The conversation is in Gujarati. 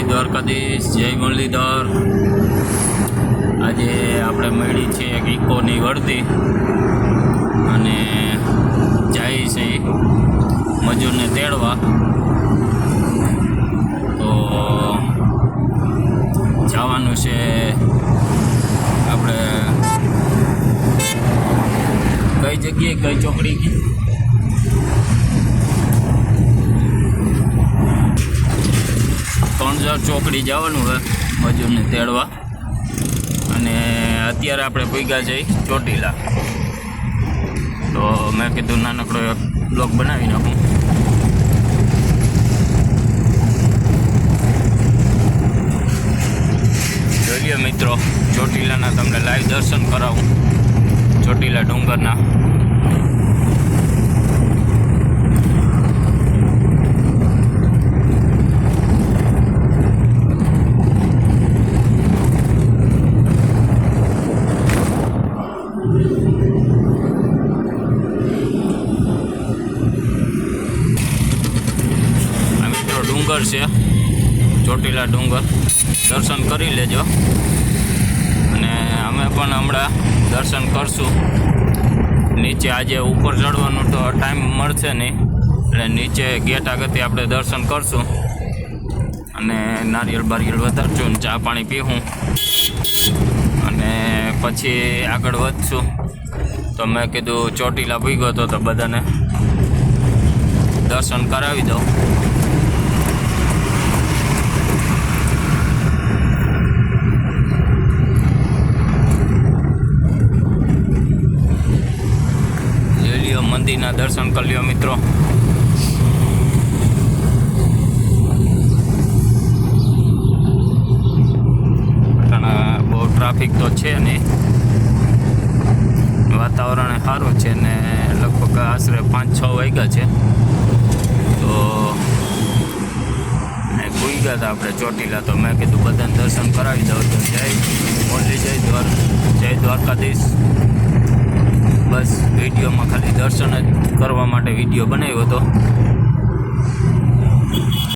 દ્વારકાધીશ, જય મુરલીધર। આજે આપણે મળી છે એક ઇકોની વર્દી અને જાય છે મજૂરને તેડવા। તો જવાનું છે આપણે કઈ જગ્યાએ, કઈ ચોકડી કી ત્રણજાર ચોકડી જવાનું છે મજૂરને તેડવા। અને અત્યારે આપણે ભેગા જઈ ચોટીલા। તો મેં કીધું નાનકડો એક બ્લોગ બનાવી નાખું। જોઈએ મિત્રો, ચોટીલાના તમને લાઈવ દર્શન કરાવું, ચોટીલા ડુંગરના। ડુંગર છે ચોટીલા ડુંગર, દર્શન કરી લેજો। અને અમે પણ હમણાં દર્શન કરશું। નીચે આજે ઉપર ચડવાનું તો ટાઈમ મળશે નહીં, એટલે નીચે ગેટ આગળથી આપણે દર્શન કરશું અને નારિયેળ બારિયેળ વધારશું ને ચા પાણી પીવું અને પછી આગળ વધશું। તો મેં કીધું ચોટીલા ભૂગ્યો તો બધાને દર્શન કરાવી દઉં। મંદિરના દર્શન કરી લ્યો મિત્રો। બહુ ટ્રાફિક તો છે નહીં, વાતાવરણ સારું છે ને લગભગ આશરે 5-6 વાગ્યા છે। તો ભૂઈ ગયા હતા આપણે ચોટીલા, તો મેં કીધું બધાને દર્શન કરાવી દઉં। તો જય મુરલી, જય દ્વારકાધીશ। બસ વિડીયોમાં ખાલી દર્શન જ કરવા માટે વિડીયો બનાવ્યો હતો।